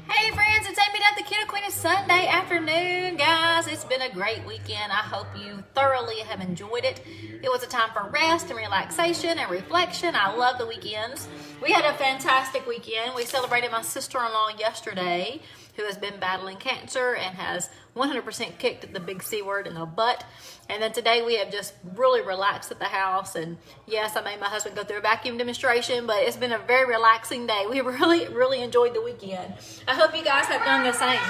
Hey friends, it's Amy at the Keto Queen. It's Sunday afternoon, guys. It's been a great weekend. I hope you thoroughly have enjoyed it. It was a time for rest and relaxation and reflection. I love the weekends. We had a fantastic weekend. We celebrated my sister-in-law yesterday, who has been battling cancer and has 100% kicked the big C word in the butt. And then today we have just really relaxed at the house. And yes, I made my husband go through a vacuum demonstration, but it's been a very relaxing day. We really enjoyed the weekend. I hope you guys have done the same.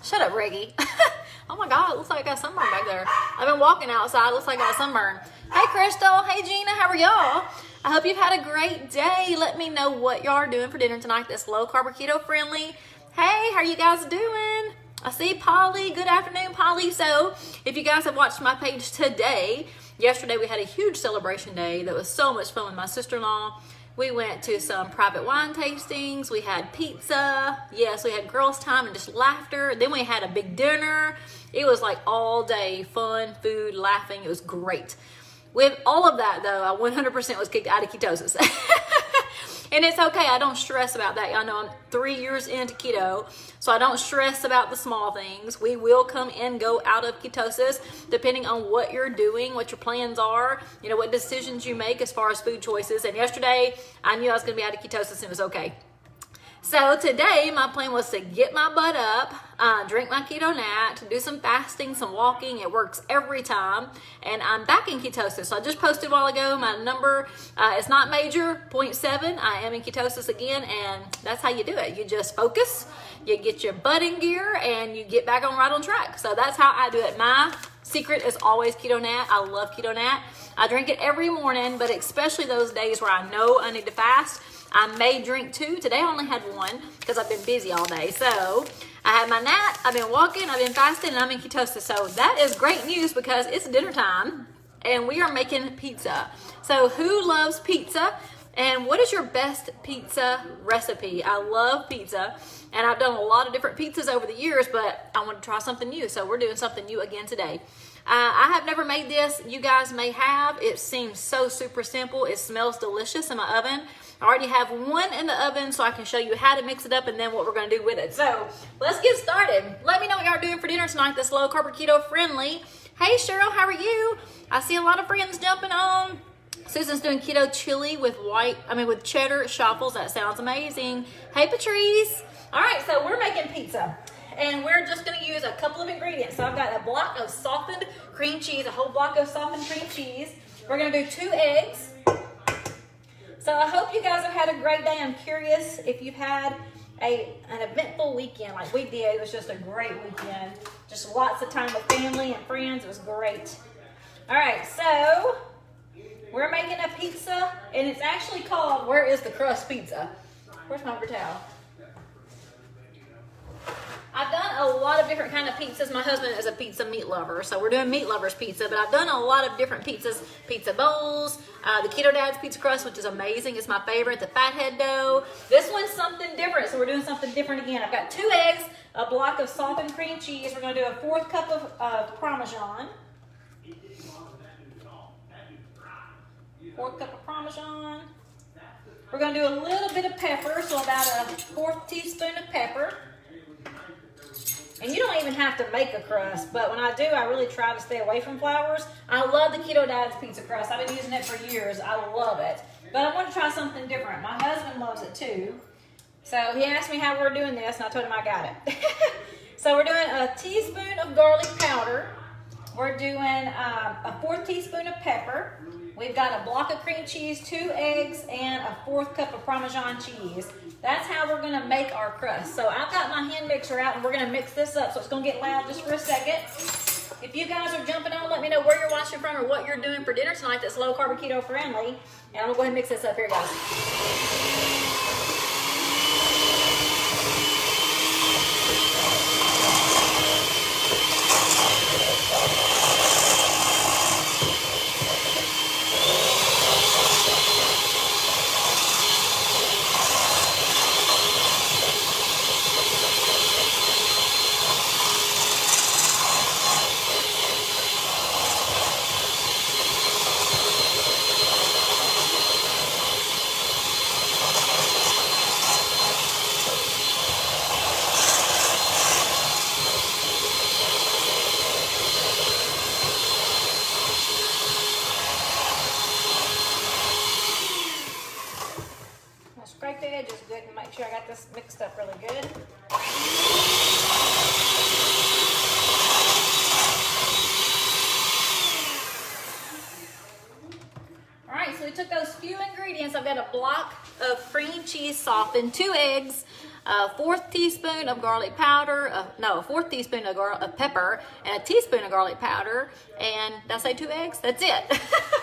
Shut up, Reggie. Oh my God, it looks like I got sunburn back there. I've been walking outside, looks like I got sunburn. Hey Crystal, hey Gina, how are y'all? I hope you've had a great day. Let me know what y'all are doing for dinner tonight that's low carb or keto friendly. Hey, how are you guys doing? I see Polly. Good afternoon, Polly. So if you guys have watched my page today, yesterday we had a huge celebration day that was so much fun with my sister-in-law. We went to some private wine tastings. We had pizza. Yes, we had girls' time and just laughter. Then we had a big dinner. It was like all day fun, food, laughing. It was great. With all of that, though, I 100% was kicked out of ketosis. And it's okay. I don't stress about that. Y'all know I'm 3 years into keto, so I don't stress about the small things. We will come and go out of ketosis depending on what you're doing, what your plans are, you know, what decisions you make as far as food choices. And yesterday, I knew I was going to be out of ketosis and it was okay. So today, my plan was to get my butt up, drink my keto nat, do some fasting, some walking. It works every time. And I'm back in ketosis. So I just posted a while ago. My number is not major, 0.7. I am in ketosis again, and that's how you do it. You just focus, you get your butt in gear, and you get back on right on track. So that's how I do it. My secret is always keto nat. I love keto nat. I drink it every morning, but especially those days where I know I need to fast, I may drink 2. Today I only had 1 because I've been busy all day. So I had my nat, I've been walking, I've been fasting, and I'm in ketosis. So that is great news because it's dinner time and we are making pizza. So who loves pizza? And what is your best pizza recipe? I love pizza and I've done a lot of different pizzas over the years, but I want to try something new. So we're doing something new again today. I have never made this. You guys may have. It seems so super simple. It smells delicious in my oven. I already have 1 in the oven so I can show you how to mix it up and then what we're going to do with it. So let's get started. Let me know what y'all are doing for dinner tonight that's low carb or keto friendly. Hey Cheryl, how are you? I see a lot of friends jumping on. Susan's doing keto chili with with cheddar shuffles. That sounds amazing. Hey Patrice. All right, so we're making pizza. And we're just going to use a couple of ingredients. So I've got a block of softened cream cheese, a whole block of softened cream cheese. We're going to do 2 eggs. So I hope you guys have had a great day. I'm curious if you've had an eventful weekend like we did. It was just a great weekend. Just lots of time with family and friends. It was great. All right, so we're making a pizza, and it's actually called Where is the Crust Pizza? Where's my paper towel? I've done a lot of different kind of pizzas. My husband is a pizza meat lover, so we're doing meat lovers pizza, but I've done a lot of different pizzas. Pizza bowls, the Keto Dad's pizza crust, which is amazing. It's my favorite. The fathead dough. This one's something different, so we're doing something different again. I've got 2 eggs, a block of softened cream cheese. We're going to do a 4th cup of Parmesan. 4th cup of Parmesan. We're going to do a little bit of pepper, so about a 4th teaspoon of pepper. And you don't even have to make a crust, but when I do, I really try to stay away from flours. I love the Keto Dad's pizza crust. I've been using it for years. I love it. But I want to try something different. My husband loves it too. So he asked me how we're doing this, and I told him I got it. So we're doing a teaspoon of garlic powder. We're doing a 4th teaspoon of pepper. We've got a block of cream cheese, 2 eggs, and a 4th cup of Parmesan cheese. That's how we're going to make our crust. So I've got my hand mixer out, and we're going to mix this up. So it's going to get loud just for a second. If you guys are jumping on, let me know where you're watching from or what you're doing for dinner tonight that's low carb or keto friendly. And I'm going to go ahead and mix this up here, guys. this mixed up really good. All right, so we took those few ingredients. I've got a block of cream cheese softened, 2 eggs, a 1/4 teaspoon of garlic powder, a 1/4 teaspoon of pepper, and a teaspoon of garlic powder. And did I say 2 eggs? That's it.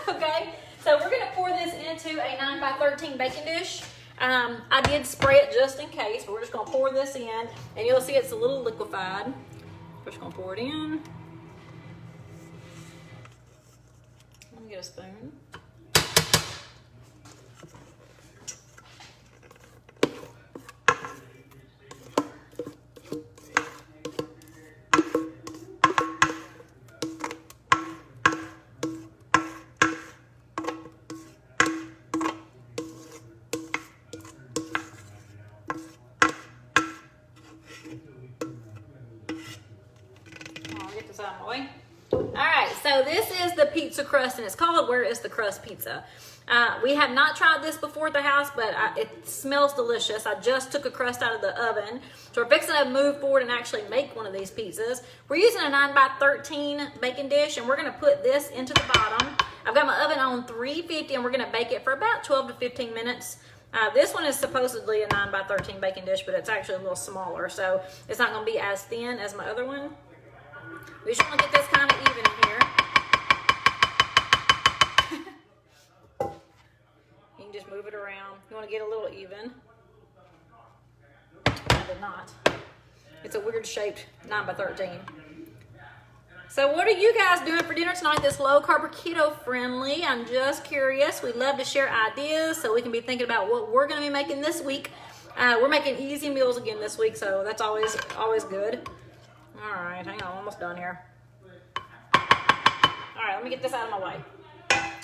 Okay, so we're gonna pour this into a 9x13 baking dish. I did spray it just in case, but we're just gonna pour this in, and you'll see it's a little liquefied. We're just gonna pour it in. Let me get a spoon. Out of my way. All right, so this is the pizza crust, and it's called Where is the Crust Pizza. We have not tried this before at the house, but it smells delicious. I just took a crust out of the oven, so we're fixing to move forward and actually make one of these pizzas. We're using a 9x13 baking dish, and we're going to put this into the bottom. I've got my oven on 350, and we're going to bake it for about 12 to 15 minutes. This one is supposedly a 9x13 baking dish, but it's actually a little smaller, so it's not going to be as thin as my other one. We just want to get this kind of even in here. You can just move it around. You want to get a little even. I did not. It's a weird shaped 9x13. So what are you guys doing for dinner tonight that's low carb or keto friendly? I'm just curious. We'd love to share ideas so we can be thinking about what we're going to be making this week. We're making easy meals again this week, so that's always good. All right, hang on, almost done here. All right, let me get this out of my way.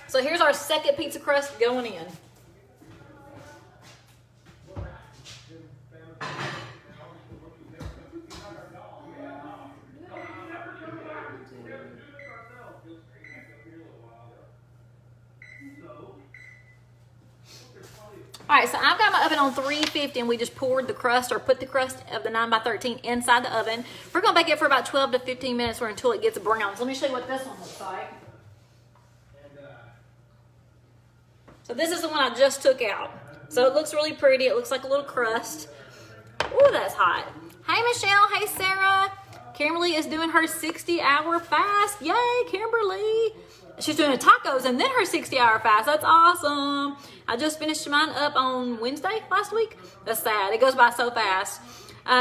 So here's our second pizza crust going in. All right, so I've got my oven on 350, and we just poured the crust, or put the crust of the 9x13 inside the oven. We're gonna bake it for about 12 to 15 minutes or until it gets brown. So let me show you what this one looks like. So this is the one I just took out. So it looks really pretty. It looks like a little crust. Ooh, that's hot. Hey, Michelle. Hey, Sarah. Kimberly is doing her 60-hour fast. Yay, Kimberly. She's doing tacos and then her 60-hour fast. That's awesome. I just finished mine up on Wednesday last week. That's sad. It goes by so fast.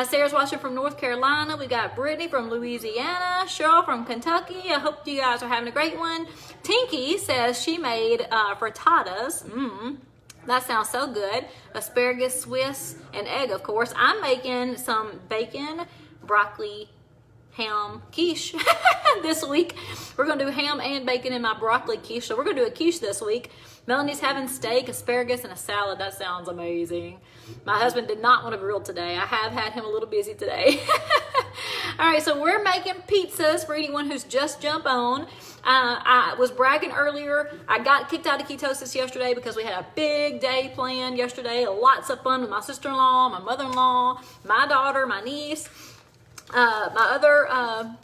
Sarah's watching from North Carolina. We got Brittany from Louisiana. Cheryl from Kentucky. I hope you guys are having a great one. Tinky says she made frittatas. That sounds so good. Asparagus, Swiss, and egg, of course. I'm making some bacon, broccoli, ham quiche this week. We're gonna do ham and bacon in my broccoli quiche. So we're gonna do a quiche this week. Melanie's having steak, asparagus, and a salad. That sounds amazing. My husband did not want to grill today. I have had him a little busy today. All right, so we're making pizzas for anyone who's just jumped on. I was bragging earlier. I got kicked out of ketosis yesterday because we had a big day planned yesterday. Lots of fun with my sister-in-law, my mother-in-law, my daughter, my niece, my other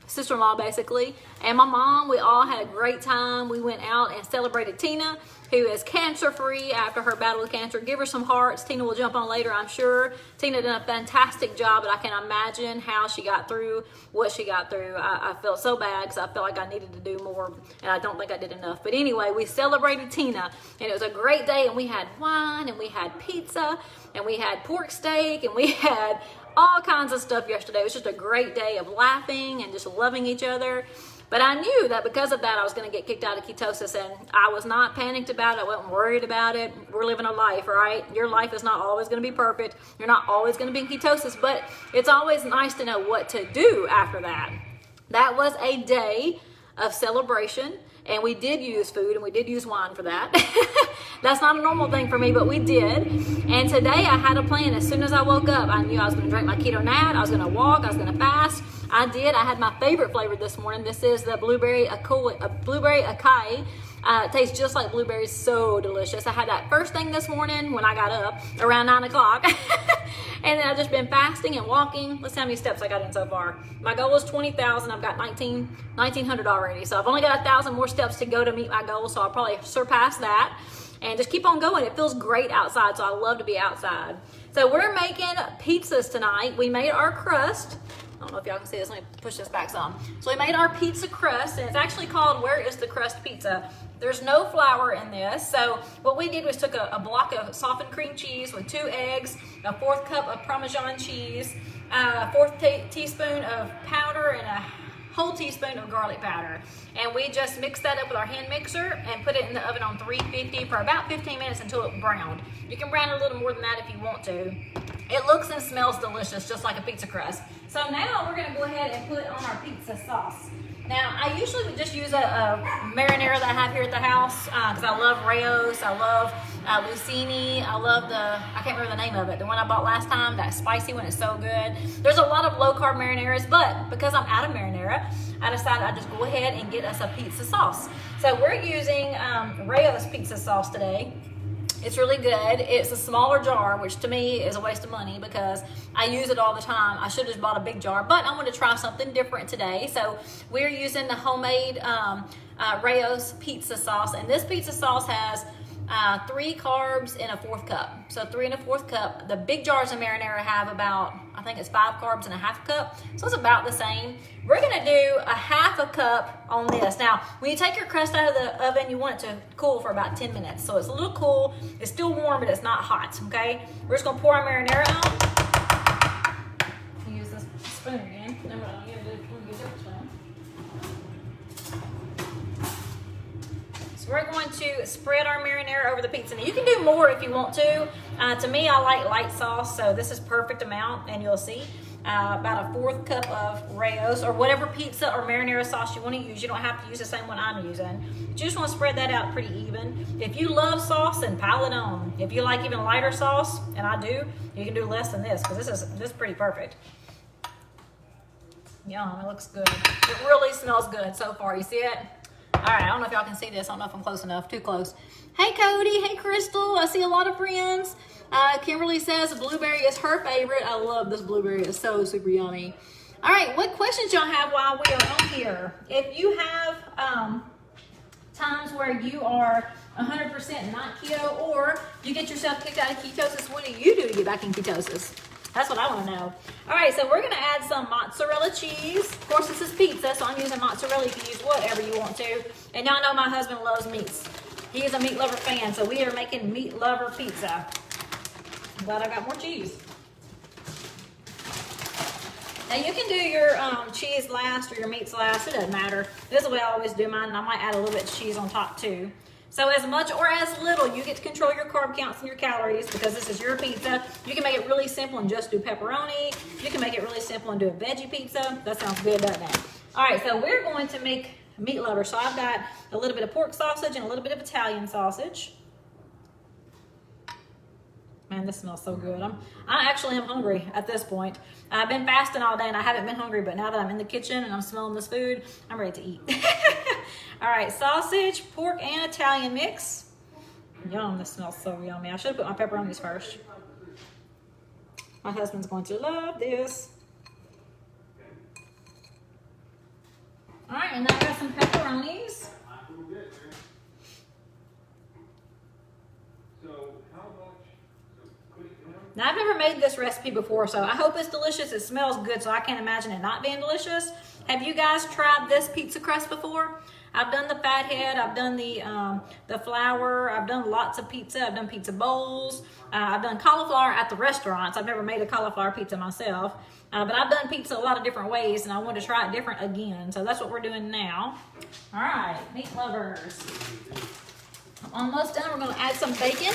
sister-in-law basically, and my mom. We all had a great time. We went out and celebrated Tina, who is cancer-free after her battle with cancer. Give her some hearts. Tina will jump on later, I'm sure. Tina did a fantastic job, but I can imagine how she got through what she got through. I felt so bad because I felt like I needed to do more, and I don't think I did enough. But anyway, we celebrated Tina, and it was a great day, and we had wine, and we had pizza, and we had pork steak, and we had all kinds of stuff yesterday. It was just a great day of laughing and just loving each other. But I knew that because of that, I was going to get kicked out of ketosis, and I was not panicked about it. I wasn't worried about it. We're living a life, right? Your life is not always going to be perfect. You're not always going to be in ketosis, but it's always nice to know what to do after that. That was a day of celebration, and we did use food, and we did use wine for that. That's not a normal thing for me, but we did. And today I had a plan. As soon as I woke up, I knew I was going to drink my keto nat. I was going to walk. I was going to fast. I did. I had my favorite flavor this morning. This is the blueberry acai. It tastes just like blueberries, so delicious. I had that first thing this morning when I got up around 9 o'clock. And then I've just been fasting and walking. Let's see how many steps I got in so far. My goal is 20,000. I've got 1,900 already. So I've only got 1,000 more steps to go to meet my goal. So I'll probably surpass that. And just keep on going. It feels great outside, so I love to be outside. So we're making pizzas tonight. We made our crust. I don't know if y'all can see this. Let me push this back some. So we made our pizza crust, and it's actually called Where is the Crust Pizza. There's no flour in this. So what we did was took a block of softened cream cheese with 2 eggs, a 1/4 cup of Parmesan cheese, a 1/4 teaspoon of powder, and a whole teaspoon of garlic powder. And we just mixed that up with our hand mixer and put it in the oven on 350 for about 15 minutes until it browned. You can brown it a little more than that if you want to. It looks and smells delicious, just like a pizza crust. So now we're gonna go ahead and put on our pizza sauce. Now, I usually would just use a marinara that I have here at the house because I love Rayo's, I love Lucini, I love I can't remember the name of it, the one I bought last time, that spicy one is so good. There's a lot of low-carb marinaras, but because I'm out of marinara, I decided I'd just go ahead and get us a pizza sauce. So we're using Rayo's pizza sauce today. It's really good. It's a smaller jar, which to me is a waste of money because I use it all the time. I should have just bought a big jar, but I'm going to try something different today. So we're using the homemade Rayo's pizza sauce, and this pizza sauce has 3 carbs in a 1/4 cup. So 3 1/4 cup. The big jars of marinara have about, I think it's 5 carbs in a 1/2 cup. So it's about the same. We're gonna do a 1/2 cup on this. Now, when you take your crust out of the oven, you want it to cool for about 10 minutes. So it's a little cool. It's still warm, but it's not hot, okay? We're just gonna pour our marinara on. Use this spoon again. No, we're not gonna use this spoon. We're going to spread our marinara over the pizza. Now you can do more if you want to. To me, I like light sauce, so this is perfect amount, and you'll see about a 1/4 cup of Rayo's or whatever pizza or marinara sauce you want to use. You don't have to use the same one I'm using. You just want to spread that out pretty even. If you love sauce, then pile it on. If you like even lighter sauce, and I do, you can do less than this because this is pretty perfect. Yum, it looks good. It really smells good so far. You see it? All right, I don't know if y'all can see this. I don't know if I'm close enough. Too close. Hey, Cody. Hey, Crystal. I see a lot of friends. Kimberly says blueberry is her favorite. I love this blueberry. It's so super yummy. All right, what questions y'all have while we are on here? If you have times where you are 100% not keto, or you get yourself kicked out of ketosis, what do you do to get back in ketosis? That's what I want to know. All right, so we're going to add some mozzarella cheese. Of course, this is pizza, so I'm using mozzarella. You can use whatever you want to. And y'all know my husband loves meats. He is a meat lover fan, so we are making meat lover pizza. I'm glad I got more cheese. Now, you can do your cheese last or your meats last. It doesn't matter. This is the way I always do mine, and I might add a little bit of cheese on top, too. So as much or as little, you get to control your carb counts and your calories because this is your pizza. You can make it really simple and just do pepperoni. You can make it really simple and do a veggie pizza. That sounds good, doesn't it? All right, so we're going to make meat lover. So I've got a little bit of pork sausage and a little bit of Italian sausage. Man, this smells so good. I actually am hungry at this point. I've been fasting all day and I haven't been hungry, but now that I'm in the kitchen and I'm smelling this food, I'm ready to eat. All right, sausage, pork, and Italian mix. Yum, this smells so yummy. I should have put my pepperonis first. My husband's going to love this. All right, and then I got some pepperonis. Now, I've never made this recipe before, so I hope it's delicious. It smells good, so I can't imagine it not being delicious. Have you guys tried this pizza crust before? I've done the fathead, I've done the flour, I've done lots of pizza, I've done pizza bowls, I've done cauliflower at the restaurants. I've never made a cauliflower pizza myself, but I've done pizza a lot of different ways, and I want to try it different again, so that's what we're doing now. All right, meat lovers. Almost done. We're going to add some bacon,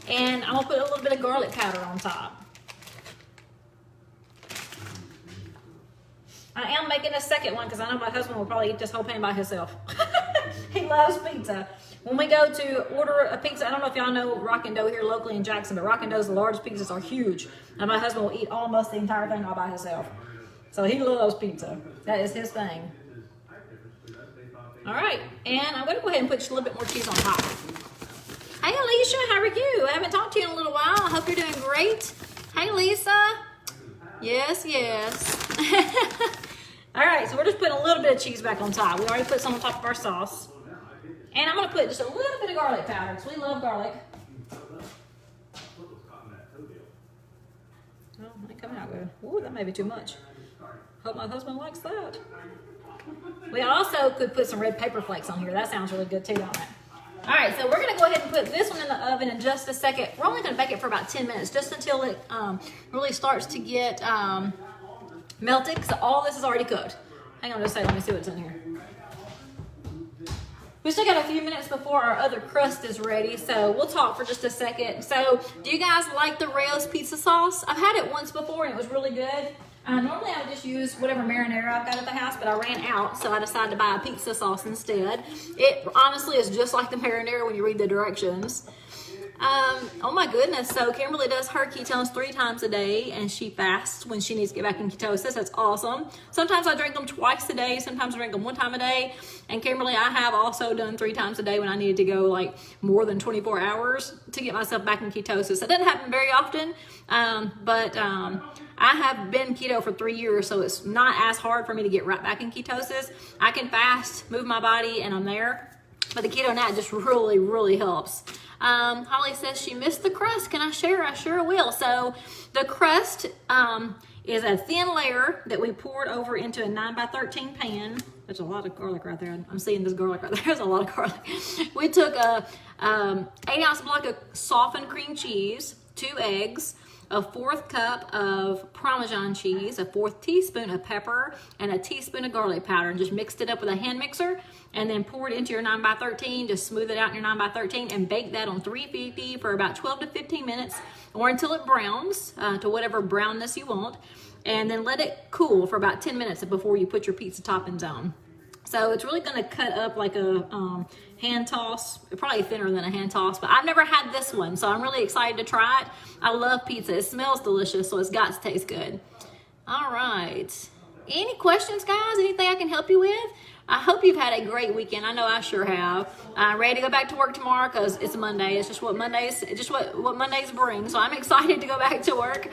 and I'm going to put a little bit of garlic powder on top. I am making a second one because I know my husband will probably eat this whole pan by himself. He loves pizza. When we go to order a pizza, I don't know if y'all know Rockin' Dough here locally in Jackson, but Rockin' Dough's large pizzas are huge. And my husband will eat almost the entire thing all by himself. So he loves pizza. That is his thing. All right, and I'm gonna go ahead and put just a little bit more cheese on top. Hey Alicia, how are you? I haven't talked to you in a little while. I hope you're doing great. Hey Lisa. Yes, yes. All right, so we're just putting a little bit of cheese back on top. We already put some on top of our sauce. And I'm gonna put just a little bit of garlic powder, because we love garlic. Oh, it might come out good. Ooh, that may be too much. Hope my husband likes that. We also could put some red pepper flakes on here. That sounds really good too, don't it? All right, so we're gonna go ahead and put this one in the oven in just a second. We're only gonna bake it for about 10 minutes, just until it really starts to get melted, so all this is already cooked. Hang on just a second, let me see what's in here. We still got a few minutes before our other crust is ready, so we'll talk for just a second. So, do you guys like the Rayo's pizza sauce? I've had it once before and it was really good. Normally I would just use whatever marinara I've got at the house, but I ran out, so I decided to buy a pizza sauce instead. It honestly is just like the marinara when you read the directions. Oh my goodness, so Kimberly does her ketones 3 times a day, and she fasts when she needs to get back in ketosis. That's awesome. Sometimes I drink them twice a day, sometimes I drink them 1 time a day. And Kimberly, I have also done 3 times a day when I needed to go like more than 24 hours to get myself back in ketosis. That doesn't happen very often, but I have been keto for 3 years, so it's not as hard for me to get right back in ketosis. I can fast, move my body, and I'm there. But the keto nat just really, really helps. Holly says she missed the crust. Can I share? I sure will. So the crust is a thin layer that we poured over into a 9x13 pan. There's a lot of garlic right there. I'm seeing this garlic right there. There's a lot of garlic. We took a 8-ounce block of softened cream cheese, 2 eggs, a 1/4 cup of Parmesan cheese, a 1/4 teaspoon of pepper, and a teaspoon of garlic powder, and just mixed it up with a hand mixer, and then pour it into your 9x13, just smooth it out in your 9x13, and bake that on 350 for about 12 to 15 minutes, or until it browns to whatever brownness you want, and then let it cool for about 10 minutes before you put your pizza toppings on. So it's really gonna cut up like a hand toss, probably thinner than a hand toss, but I've never had this one, so I'm really excited to try it. I love pizza. It smells delicious, so it's got to taste good. All right. Any questions, guys? Anything I can help you with? I hope you've had a great weekend. I know I sure have. Ready to go back to work tomorrow because it's Monday. It's just what Mondays bring. So I'm excited to go back to work.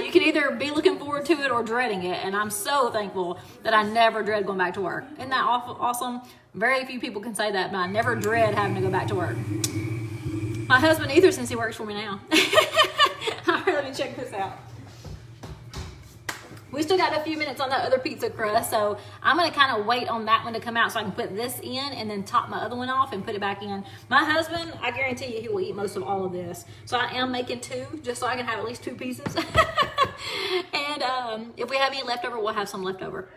You can either be looking forward to it or dreading it, and I'm so thankful that I never dread going back to work. Isn't that awesome? Very few people can say that, but I never dread having to go back to work. My husband either, since he works for me now. All right, let me check this out. We still got a few minutes on that other pizza crust, so I'm gonna kind of wait on that one to come out so I can put this in and then top my other one off and put it back in. My husband, I guarantee you he will eat most of all of this. So I am making 2 just so I can have at least 2 pieces. And if we have any leftover, we'll have some leftover.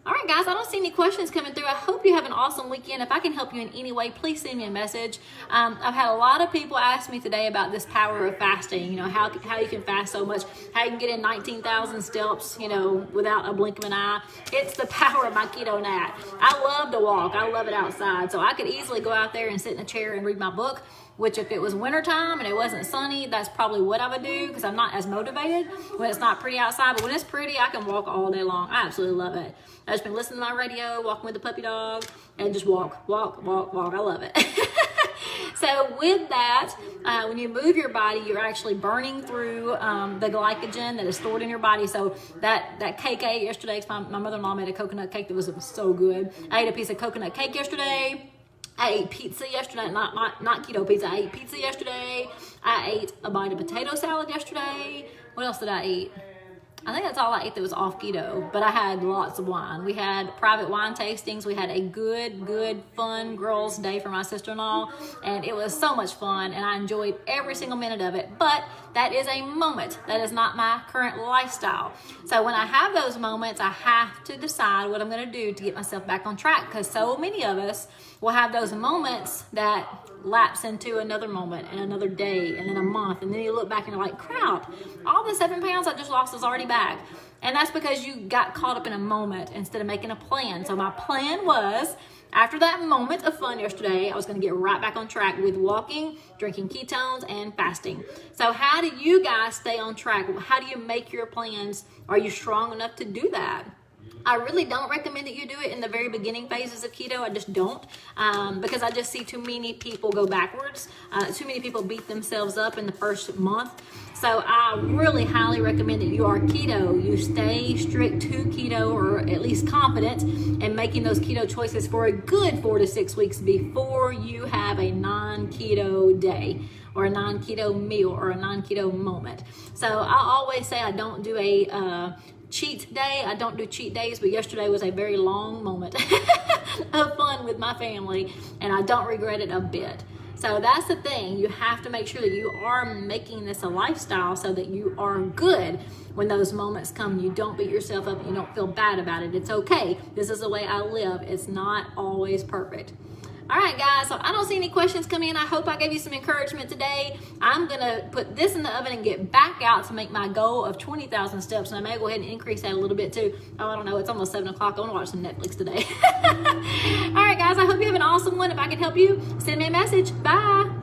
All right, guys, I don't see any questions coming through. I hope you have an awesome weekend. If I can help you in any way, please send me a message. I've had a lot of people ask me today about this power of fasting, you know, how you can fast so much, how you can get in 19,000 steps, you know, without a blink of an eye. It's the power of my keto nat. I love to walk. I love it outside. So I could easily go out there and sit in a chair and read my book, which if it was wintertime and it wasn't sunny, that's probably what I would do because I'm not as motivated when it's not pretty outside. But when it's pretty, I can walk all day long. I absolutely love it. I've just been listening to my radio, walking with the puppy dog, and just walk. I love it. So with that, when you move your body, you're actually burning through the glycogen that is stored in your body. So that cake I ate yesterday, my mother-in-law made a coconut cake that was so good. I ate a piece of coconut cake yesterday. I ate pizza yesterday, not keto pizza. I ate pizza yesterday. I ate a bite of potato salad yesterday. What else did I eat? I think that's all I ate that was off keto, but I had lots of wine. We had private wine tastings. We had a good, fun girls' day for my sister-in-law, and it was so much fun, and I enjoyed every single minute of it, but that is a moment. That is not my current lifestyle. So when I have those moments, I have to decide what I'm going to do to get myself back on track, because so many of us will have those moments that lapse into another moment and another day and then a month, and then you look back and you're like, crap, all the 7 pounds I just lost is already back. And that's because you got caught up in a moment instead of making a plan. So my plan was, after that moment of fun yesterday, I was going to get right back on track with walking, drinking ketones, and fasting. So how do you guys stay on track? How do you make your plans? Are you strong enough to do that? I really don't recommend that you do it in the very beginning phases of keto. I just don't, because I just see too many people go backwards. Too many people beat themselves up in the first month. So I really highly recommend that you are keto. You stay strict to keto, or at least confident in making those keto choices for a good 4 to 6 weeks before you have a non-keto day, or a non-keto meal, or a non-keto moment. So I always say I don't do a cheat day. I don't do cheat days, but yesterday was a very long moment of fun with my family, and I don't regret it a bit. So that's the thing. You have to make sure that you are making this a lifestyle so that you are good when those moments come. You don't beat yourself up. You don't feel bad about it. It's okay. This is the way I live. It's not always perfect. All right, guys, so I don't see any questions come in. I hope I gave you some encouragement today. I'm going to put this in the oven and get back out to make my goal of 20,000 steps. And I may go ahead and increase that a little bit too. Oh, I don't know. It's almost 7 o'clock. I want to watch some Netflix today. All right, guys, I hope you have an awesome one. If I can help you, send me a message. Bye.